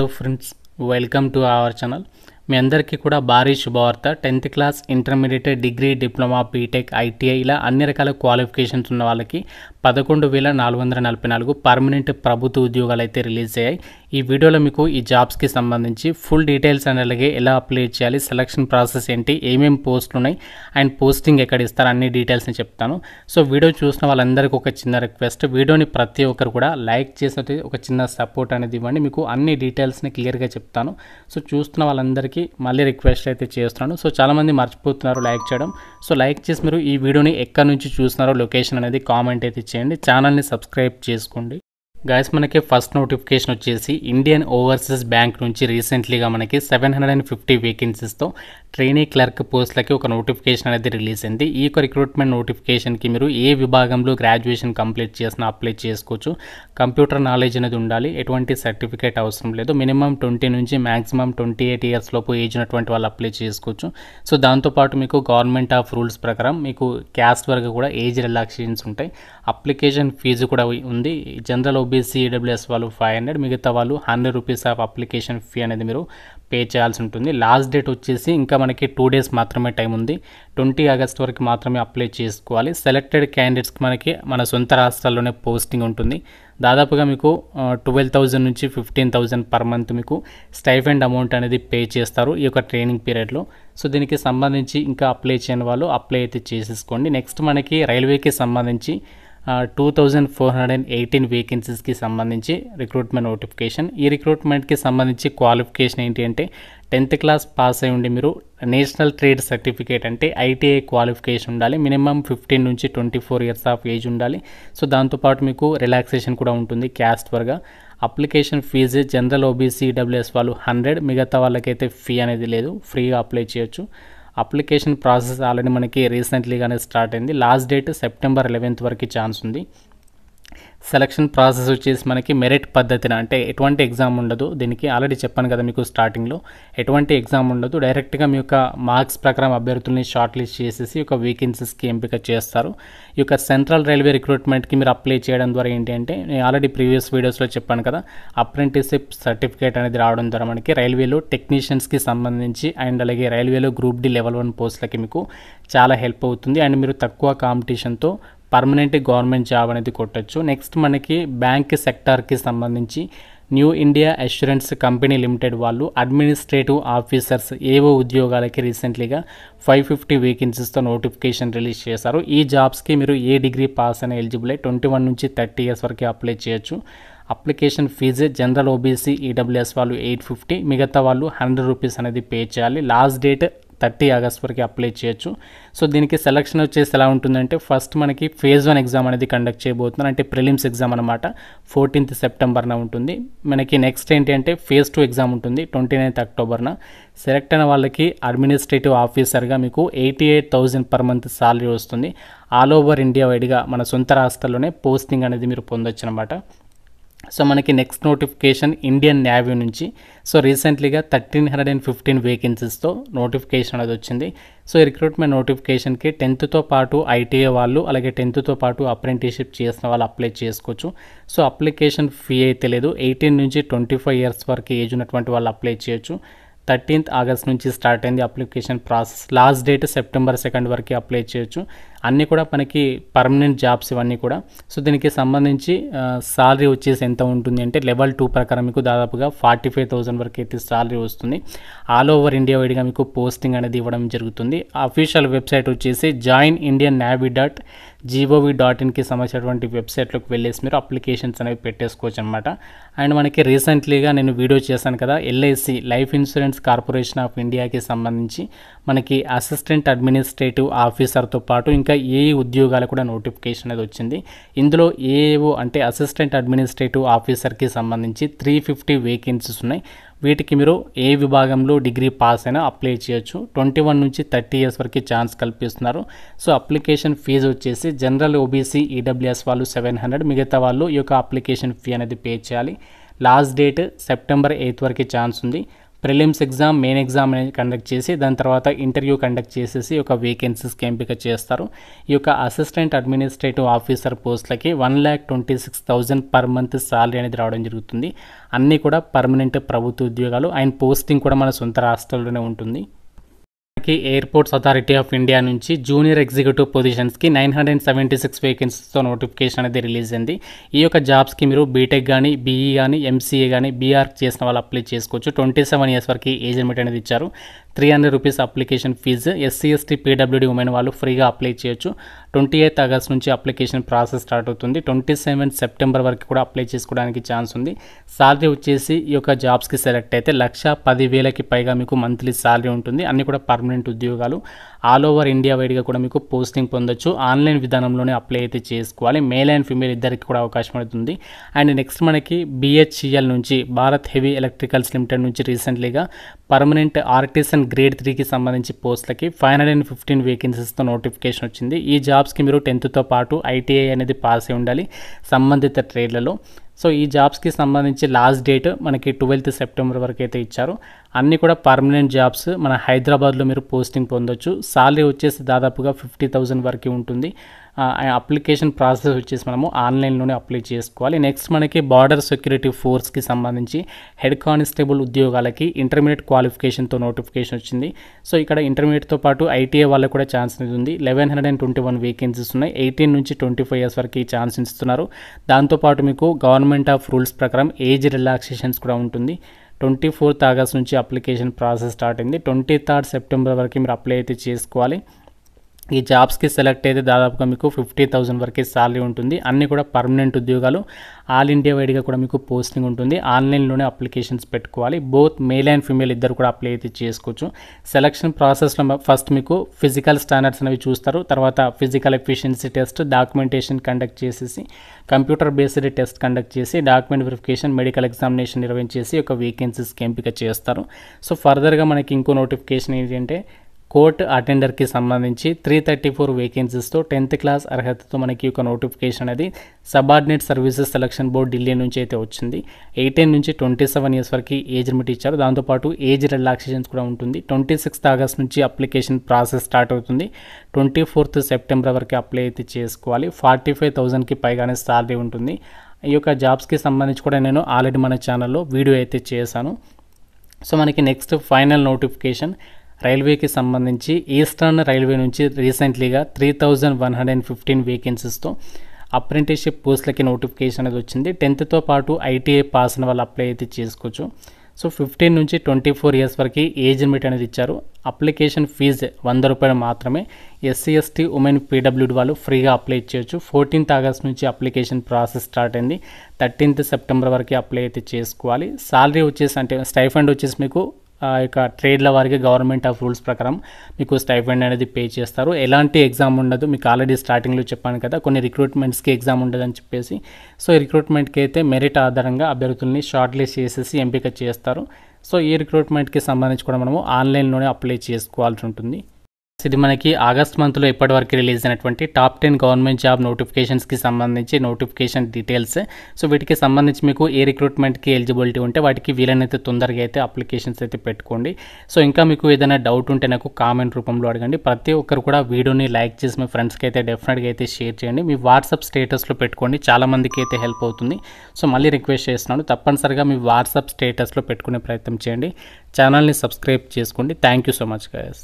Hello friends, welcome to our channel. మీ అందరికీ కూడా భారీ శుభవార్త. 10th class, intermediate, degree, diploma, BTech, ITI ఇలా అన్ని రకాల క్వాలిఫికేషన్స్ ఉన్న వాళ్ళకి 11,444 పర్మనెంట్ ప్రభుత్వ ఉద్యోగాలు అయితే రిలీజ్ అయ్యాయి. ఈ వీడియోలో మీకు ఈ జాబ్స్కి సంబంధించి ఫుల్ డీటెయిల్స్ అండ్ అలాగే ఎలా అప్లై చేయాలి, సెలక్షన్ ప్రాసెస్ ఏంటి, ఏమేమి పోస్టులు ఉన్నాయి అండ్ పోస్టింగ్ ఎక్కడ ఇస్తారు అన్ని డీటెయిల్స్ని చెప్తాను. సో వీడియో చూసిన వాళ్ళందరికీ ఒక చిన్న రిక్వెస్ట్, వీడియోని ప్రతి ఒక్కరు కూడా లైక్ చేసి ఒక చిన్న సపోర్ట్ అనేది ఇవ్వండి. మీకు అన్ని డీటెయిల్స్ని క్లియర్గా చెప్తాను. సో చూస్తున్న వాళ్ళందరికీ మళ్ళీ రిక్వెస్ట్ అయితే చేస్తున్నాను. సో చాలామంది మర్చిపోతున్నారు లైక్ చేయడం. సో లైక్ చేసి మీరు ఈ వీడియోని ఎక్కడి నుంచి చూస్తున్నారో లొకేషన్ అనేది కామెంట్ అయితే చేయండి. ఛానల్ని సబ్స్క్రైబ్ చేసుకోండి. గైస్, మనకి ఫస్ట్ నోటిఫికేషన్ వచ్చేసి ఇండియన్ ఓవర్సీస్ బ్యాంక్ నుంచి రీసెంట్లీగా మనకి 750 వేకెన్సీస్తో ట్రైనీ క్లర్క్ పోస్టులకి ఒక నోటిఫికేషన్ అనేది రిలీజ్ అయింది. ఈ యొక్క రిక్రూట్మెంట్ నోటిఫికేషన్కి మీరు ఏ విభాగంలో గ్రాడ్యుయేషన్ కంప్లీట్ చేసినా అప్లై చేసుకోవచ్చు. కంప్యూటర్ నాలెడ్జ్ అనేది ఉండాలి, ఎటువంటి సర్టిఫికేట్ అవసరం లేదు. మినిమం 20 నుంచి మ్యాక్సిమం 28 ఇయర్స్ లోపు ఏజ్ ఉన్నటువంటి వాళ్ళు అప్లై చేసుకోవచ్చు. సో దాంతోపాటు మీకు గవర్నమెంట్ ఆఫ్ రూల్స్ ప్రకారం మీకు క్యాస్ట్ వరకు కూడా ఏజ్ రిలాక్సేషన్స్ ఉంటాయి. అప్లికేషన్ ఫీజు కూడా ఉంది. జనరల్ ఓబీసీ ఈడబ్ల్యూఎస్ వాళ్ళు 500, మిగతా వాళ్ళు 100 రూపీస్ ఆఫ్ అప్లికేషన్ ఫీ అనేది మీరు పే చేయాల్సి ఉంటుంది. లాస్ట్ డేట్ వచ్చేసి ఇంకా మనకి 2 days మాత్రమే టైం ఉంది. 20 ఆగస్ట్ వరకు మాత్రమే అప్లై చేసుకోవాలి. సెలెక్టెడ్ క్యాండిడేట్స్కి మనకి మన సొంత రాష్ట్రాల్లోనే పోస్టింగ్ ఉంటుంది. దాదాపుగా మీకు 12,000 నుంచి 15,000 పర్ మంత్ మీకు స్టైఫెండ్ అమౌంట్ అనేది పే చేస్తారు ఈ యొక్క ట్రైనింగ్ పీరియడ్లో. సో దీనికి సంబంధించి ఇంకా అప్లై చేయని వాళ్ళు అప్లై అయితే చేసేసుకోండి. నెక్స్ట్ మనకి రైల్వేకి సంబంధించి 2,418 వేకెన్సీస్కి సంబంధించి రిక్రూట్మెంట్ నోటిఫికేషన్. ఈ రిక్రూట్మెంట్కి సంబంధించి క్వాలిఫికేషన్ ఏంటి అంటే 10th క్లాస్ పాస్ అయి ఉండి మీరు నేషనల్ ట్రేడ్ సర్టిఫికేట్ అంటే ఐటీఐ క్వాలిఫికేషన్ ఉండాలి. మినిమం 15 నుంచి 24 ఇయర్స్ ఆఫ్ ఏజ్ ఉండాలి. సో దాంతోపాటు మీకు రిలాక్సేషన్ కూడా ఉంటుంది క్యాస్ట్ వర్గా. Application fee general OBC EWS వాళ్ళు 100, మిగతా వాళ్ళకైతే ఫీ అనేది లేదు, ఫ్రీగా అప్లై చేయొచ్చు. అప్లికేషన్ ప్రాసెస్ ఆల్రెడీ మనకి రీసెంట్లీగానే స్టార్ట్ అయింది. లాస్ట్ డేట్ September 11th వరకు ఛాన్స్ ఉంది. సెలక్షన్ ప్రాసెస్ వచ్చేసి మనకి మెరిట్ పద్ధతిన, అంటే ఎటువంటి ఎగ్జామ్ ఉండదు. దీనికి ఆల్రెడీ చెప్పాను కదా మీకు స్టార్టింగ్లో, ఎటువంటి ఎగ్జామ్ ఉండదు. డైరెక్ట్గా మీ యొక్క మార్క్స్ ప్రకారం అభ్యర్థుల్ని షార్ట్ లిస్ట్ చేసేసి ఒక వేకెన్సీస్కి ఎంపిక చేస్తారు. ఈ యొక్క సెంట్రల్ రైల్వే రిక్రూట్మెంట్కి మీరు అప్లై చేయడం ద్వారా ఏంటి అంటే, నేను ఆల్రెడీ ప్రీవియస్ వీడియోస్లో చెప్పాను కదా, అప్రెంటిస్షిప్ సర్టిఫికేట్ అనేది రావడం ద్వారా మనకి రైల్వేలో టెక్నీషియన్స్కి సంబంధించి అండ్ అలాగే రైల్వేలో గ్రూప్ డి లెవెల్ 1 పోస్టులకి మీకు చాలా హెల్ప్ అవుతుంది. అండ్ మీరు తక్కువ కాంపిటీషన్తో పర్మనెంట్ గవర్నమెంట్ జాబ్ అనేది కొట్టచ్చు. నెక్స్ట్ మనకి బ్యాంక్ సెక్టార్కి సంబంధించి new India assurance company limited వాళ్ళు అడ్మినిస్ట్రేటివ్ ఆఫీసర్స్ ఏవో ఉద్యోగాలకి రీసెంట్లీగా 550 వేకెన్సీస్తో నోటిఫికేషన్ రిలీజ్ చేశారు. ఈ జాబ్స్కి మీరు ఏ డిగ్రీ పాస్ అనే ఎలిజిబుల్ 21 నుంచి 30 ఇయర్స్ వరకు అప్లై చేయొచ్చు. Application fee general OBC EWS వాళ్ళు 850, మిగతా వాళ్ళు 100 రూపీస్ అనేది పే చేయాలి. లాస్ట్ డేట్ 30 ఆగస్ట్ వరకు అప్లై చేయొచ్చు. సో దీనికి సెలక్షన్ వచ్చేసి ఎలా ఉంటుందంటే, ఫస్ట్ మనకి phase 1 ఎగ్జామ్ అనేది కండక్ట్ చేయబోతున్నారు. అంటే ప్రిలిమ్స్ ఎగ్జామ్ అనమాట. 14th సెప్టెంబర్న ఉంటుంది. మనకి నెక్స్ట్ ఏంటి అంటే phase 2 ఎగ్జామ్ ఉంటుంది 29th అక్టోబర్న. సెలెక్ట్ అయిన వాళ్ళకి అడ్మినిస్ట్రేటివ్ ఆఫీసర్గా మీకు 88,000 పర్ మంత్ సాలరీ వస్తుంది. ఆల్ ఓవర్ ఇండియా వైడ్గా మన సొంత రాష్ట్రాల్లోనే పోస్టింగ్ అనేది మీరు పొందొచ్చు అనమాట. సో మనకి నెక్స్ట్ నోటిఫికేషన్ ఇండియన్ నేవీ నుంచి. సో రీసెంట్లీగా 1,315 వేకెన్సీస్తో నోటిఫికేషన్ అనేది వచ్చింది. సో ఈ రిక్రూట్మెంట్ నోటిఫికేషన్కి 10th పాటు ఐటీఐ వాళ్ళు అలాగే 10th పాటు అప్రెంటిస్షిప్ చేసిన వాళ్ళు అప్లై చేసుకోవచ్చు. సో అప్లికేషన్ ఫీ అయితే లేదు. 18 నుంచి 25 ఇయర్స్ వరకు ఏజ్ ఉన్నటువంటి వాళ్ళు అప్లై చేయొచ్చు. 13th ఆగస్ట్ నుంచి స్టార్ట్ అయింది application process. Last date September 2nd వరకు అప్లై చేయొచ్చు. అన్నీ కూడా మనకి పర్మనెంట్ జాబ్స్ ఇవన్నీ కూడా. సో దీనికి సంబంధించి సాలరీ వచ్చేసి ఎంత ఉంటుంది అంటే, లెవెల్ 2 ప్రకారం మీకు దాదాపుగా 45,000 వరకు అయితే సాలరీ వస్తుంది. ఆల్ ఓవర్ ఇండియా వైడ్గా మీకు పోస్టింగ్ అనేది ఇవ్వడం జరుగుతుంది. అఫీషియల్ వెబ్సైట్ వచ్చేసి joinindiannavy.gov.inకి సంబంధించినటువంటి వెబ్సైట్లోకి వెళ్ళేసి మీరు అప్లికేషన్స్ అనేవి పెట్టేసుకోవచ్చు అనమాట. అండ్ మనకి రీసెంట్లీగా నేను వీడియో చేశాను కదా, LIC life insurance corporation of ఇండియాకి సంబంధించి మనకి అసిస్టెంట్ అడ్మినిస్ట్రేటివ్ ఆఫీసర్తో పాటు ఇంకా ఏ ఉద్యోగాలు కూడా నోటిఫికేషన్ అనేది వచ్చింది. ఇందులో ఏవో అంటే అసిస్టెంట్ అడ్మినిస్ట్రేటివ్ ఆఫీసర్కి సంబంధించి 350 వేకెన్సీస్ ఉన్నాయి. వీటికి మీరు ఏ విభాగంలో డిగ్రీ పాస్ అయినా అప్లై చేయొచ్చు. 21 నుంచి 30 ఇయర్స్ వరకు ఛాన్స్ కల్పిస్తున్నారు. సో అప్లికేషన్ ఫీజు వచ్చేసి జనరల్ ఓబీసీ ఈడబ్ల్యూఎస్ వాళ్ళు 700, మిగతా వాళ్ళు ఈ యొక్క అప్లికేషన్ ఫీ అనేది పే చేయాలి. లాస్ట్ డేట్ September 8th వరకు ఛాన్స్ ఉంది. ప్రిలిమ్స్ ఎగ్జామ్, మెయిన్ ఎగ్జామ్ అనేది కండక్ట్ చేసి దాని తర్వాత ఇంటర్వ్యూ కండక్ట్ చేసేసి ఒక వేకెన్సీస్కి ఎంపిక చేస్తారు. ఈ యొక్క అసిస్టెంట్ అడ్మినిస్ట్రేటివ్ ఆఫీసర్ పోస్టులకి 1,26,000 పర్ మంత్ సాలరీ అనేది రావడం జరుగుతుంది. అన్నీ కూడా పర్మనెంట్ ప్రభుత్వ ఉద్యోగాలు అండ్ పోస్టింగ్ కూడా మన సొంత రాష్ట్రాల్లోనే ఉంటుంది. ఎయిర్పోర్ట్స్ అథారిటీ ఆఫ్ ఇండియా నుంచి జూనియర్ ఎగ్జిక్యూటివ్ పొజిషన్స్కి 976 వేకెన్సీస్తో నోటిఫికేషన్ అనేది రిలీజ్ అయింది. ఈ యొక్క జాబ్స్కి మీరు బీటెక్ కానీ, బీఈ కానీ, ఎంసీఏ కానీ, బీఆర్ చేసిన వాళ్ళు అప్లై చేసుకోవచ్చు. 27 ఇయర్స్ వరకు ఏజ్ లిమిట్ అనేది ఇచ్చారు. 300 rupees application fee. SC, ST, పీడబ్ల్యూడీ ఉమెన్ వాళ్ళు ఫ్రీగా అప్లై చేయొచ్చు. 28 ఆగస్ట్ నుంచి అప్లికేషన్ ప్రాసెస్ స్టార్ట్ అవుతుంది. 27 సెప్టెంబర్ వరకు కూడా అప్లై చేసుకోవడానికి ఛాన్స్ ఉంది. సాలరీ వచ్చేసి ఈ యొక్క జాబ్స్కి సెలెక్ట్ అయితే 1,10,000కి పైగా మీకు మంత్లీ సాలరీ ఉంటుంది. అన్నీ కూడా పర్మనెంట్ ఉద్యోగాలు. ఆల్ ఓవర్ ఇండియా వైడ్గా కూడా మీకు పోస్టింగ్ పొందొచ్చు. ఆన్లైన్ విధానంలోనే అప్లై అయితే చేసుకోవాలి. మేల్ అండ్ ఫీమేల్ ఇద్దరికి కూడా అవకాశం అవుతుంది. అండ్ నెక్స్ట్ మనకి BHEL నుంచి, భారత్ హెవీ ఎలక్ట్రికల్స్ లిమిటెడ్ నుంచి రీసెంట్లీగా పర్మనెంట్ ఆర్టిసన్ గ్రేడ్ 3కి సంబంధించి పోస్టులకి 515 వేకెన్సీస్తో నోటిఫికేషన్ వచ్చింది. ఈ జాబ్స్కి మీరు 10తో పాటు ITI అనేది పాస్ అయి ఉండాలి సంబంధిత ట్రేడ్లలో. సో ఈ జాబ్స్కి సంబంధించి లాస్ట్ డేట్ మనకి 12 సెప్టెంబర్ వరకు అయితే ఇచ్చారు. అన్నీ కూడా పర్మనెంట్ జాబ్స్. మన హైదరాబాద్లో మీరు పోస్టింగ్ పొందొచ్చు. సాలరీ వచ్చేసి దాదాపుగా 50,000 వరకు ఉంటుంది. అప్లికేషన్ ప్రాసెస్ వచ్చేసి మనము ఆన్లైన్లోనే అప్లై చేసుకోవాలి. నెక్స్ట్ మనకి బార్డర్ సెక్యూరిటీ ఫోర్స్కి సంబంధించి హెడ్ కానిస్టేబుల్ ఉద్యోగాలకి ఇంటర్మీడియట్ క్వాలిఫికేషన్తో నోటిఫికేషన్ వచ్చింది. సో ఇక్కడ ఇంటర్మీడియట్తో పాటు ITI వాళ్ళకి కూడా ఛాన్స్ ఉంది. 1,121 వేకెన్సీస్ ఉన్నాయి. 18 నుంచి 25 ఇయర్స్ వరకు ఈ ఛాన్స్ ఇస్తున్నారు. దాంతోపాటు మీకు గవర్నమెంట్ ఆఫ్ రూల్స్ ప్రకారం ఏజ్ రిలాక్సేషన్స్ కూడా ఉంటుంది. 24 ఆగస్ట్ నుంచి అప్లికేషన్ ప్రాసెస్ స్టార్ట్ అయింది. 23 సెప్టెంబర్ వరకు మీరు అప్లై అయితే చేసుకోవాలి. ఈ జాబ్స్కి సెలెక్ట్ అయితే దాదాపుగా మీకు 50,000 వరకే సాలరీ ఉంటుంది. అన్నీ కూడా పర్మనెంట్ ఉద్యోగాలు. ఆల్ ఇండియా వైడ్గా కూడా మీకు పోస్టింగ్ ఉంటుంది. ఆన్లైన్లోనే అప్లికేషన్స్ పెట్టుకోవాలి. బోత్ మేల్ అండ్ ఫీమేల్ ఇద్దరు కూడా అప్లై అయితే చేసుకోవచ్చు. సెలక్షన్ ప్రాసెస్లో ఫస్ట్ మీకు ఫిజికల్ స్టాండర్డ్స్ అనేవి చూస్తారు. తర్వాత physical efficiency test, documentation conduct చేసేసి, కంప్యూటర్ బేస్డ్ టెస్ట్ కండక్ట్ చేసి, డాక్యుమెంట్ వెరిఫికేషన్, మెడికల్ ఎగ్జామినేషన్ నిర్వహించేసి ఒక వేకెన్సీస్కి ఎంపిక చేస్తారు. సో ఫర్దర్గా మనకి ఇంకో నోటిఫికేషన్ ఏంటంటే కోర్ట్ అటెండర్కి సంబంధించి 334 వేకెన్సీస్తో 10th క్లాస్ అర్హతతో మనకి ఒక నోటిఫికేషన్ అనేది subordinate services selection board Delhi నుంచి అయితే వచ్చింది. 18 నుంచి 27 ఇయర్స్ వరకు ఏజ్ లిమిట్ ఇచ్చారు. దాంతోపాటు ఏజ్ రిలాక్సేషన్స్ కూడా ఉంటుంది. 26 ఆగస్ట్ నుంచి అప్లికేషన్ ప్రాసెస్ స్టార్ట్ అవుతుంది. 24 సెప్టెంబర్ వరకు అప్లై అయితే చేసుకోవాలి. 45,000కి పైగానే సాలరీ ఉంటుంది. ఈ యొక్క జాబ్స్కి సంబంధించి కూడా నేను ఆల్రెడీ మన ఛానల్లో వీడియో అయితే చేశాను. సో మనకి నెక్స్ట్ ఫైనల్ నోటిఫికేషన్ రైల్వేకి సంబంధించి ఈస్టర్న్ రైల్వే నుంచి రీసెంట్లీగా 3,115 వేకెన్సీస్తో అప్రెంటిస్షిప్ పోస్టులకి నోటిఫికేషన్ అనేది వచ్చింది. 10తో పాటు ITI పాస్ అయిన వాళ్ళు అప్లై అయితే చేసుకోవచ్చు. సో 15 నుంచి 24 ఇయర్స్ వరకు ఏజ్ లిమిట్ అనేది ఇచ్చారు. అప్లికేషన్ ఫీజు 100 రూపాయలు మాత్రమే. ఎస్సీ, ఎస్టీ, ఉమెన్, పీడబ్ల్యూడీ వాళ్ళు ఫ్రీగా అప్లై చేయొచ్చు. 14 ఆగస్ట్ నుంచి అప్లికేషన్ ప్రాసెస్ స్టార్ట్ అయింది. 13 సెప్టెంబర్ వరకు అప్లై అయితే చేసుకోవాలి. సాలరీ వచ్చేసి అంటే స్టైఫండ్ వచ్చేసి మీకు ఇక ట్రేడ్ల వారికి గవర్నమెంట్ ఆఫ్ రూల్స్ ప్రకారం మీకు స్టైఫండ్ అనేది పే చేస్తారు. ఎలాంటి ఎగ్జామ్ ఉండదు. మీకు ఆల్రెడీ స్టార్టింగ్లో చెప్పాను కదా, కొన్ని రిక్రూట్మెంట్స్కి ఎగ్జామ్ ఉండదు అని చెప్పేసి. సో ఈ రిక్రూట్మెంట్కి అయితే మెరిట్ ఆధారంగా అభ్యర్థుల్ని షార్ట్ లిస్ట్ చేసేసి ఎంపిక చేస్తారు. సో ఈ రిక్రూట్మెంట్కి సంబంధించి కూడా మనము ఆన్లైన్లోనే అప్లై చేసుకోవాల్సి ఉంటుంది. ఇది మనకి ఆగస్ట్ మంత్లో ఇప్పటివరకు రిలీజ్ అయినటువంటి టాప్ 10 గవర్నమెంట్ జాబ్ నోటిఫికేషన్స్కి సంబంధించి నోటిఫికేషన్ డీటెయిల్స్. సో వీటికి సంబంధించి మీకు ఏ రిక్రూట్మెంట్కి ఎలిజిబిలిటీ ఉంటే వాటికి వీలైనంత తొందరగా అయితే అప్లికేషన్స్ అయితే పెట్టుకోండి. సో ఇంకా మీకు ఏదైనా డౌట్ ఉంటే నాకు కామెంట్ రూపంలో అడగండి. ప్రతి ఒక్కరు కూడా వీడియోని లైక్ చేసి మీ ఫ్రెండ్స్కి అయితే డెఫినెట్గా అయితే షేర్ చేయండి. మీ వాట్సాప్ స్టేటస్లో పెట్టుకోండి, చాలామందికి అయితే హెల్ప్ అవుతుంది. సో మళ్ళీ రిక్వెస్ట్ చేస్తున్నాను, తప్పనిసరిగా మీ వాట్సాప్ స్టేటస్లో పెట్టుకునే ప్రయత్నం చేయండి. ఛానల్ని సబ్స్క్రైబ్ చేసుకోండి. Thank you so much guys.